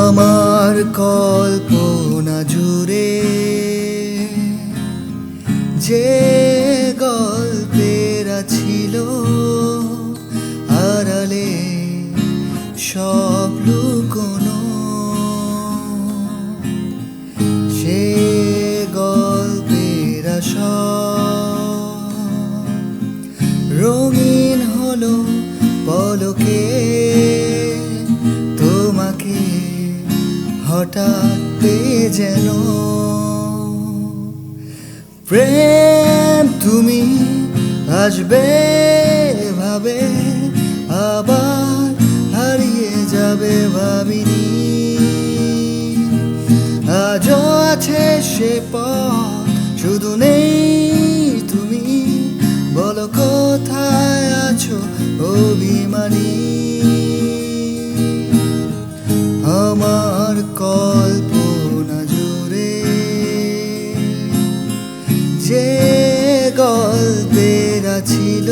আমার কল্পনা জুড়ে যে গল্পেরা ছিল আড়ালে সব লুকোনো, সে গল্পেরা সব রঙিন হলো পলকে তোমাকে হঠাৎ পেয়ে যেন। প্রেম তুমি আসবে ভাবে আবার হারিয়ে যাবে ভাবিনি, আজও আছে সে পথ শুধু নেই তুমি, বলো কোথায় আছো অভিমানী। আমার কল্পনা জুড়ে যে গল্পেরা ছিল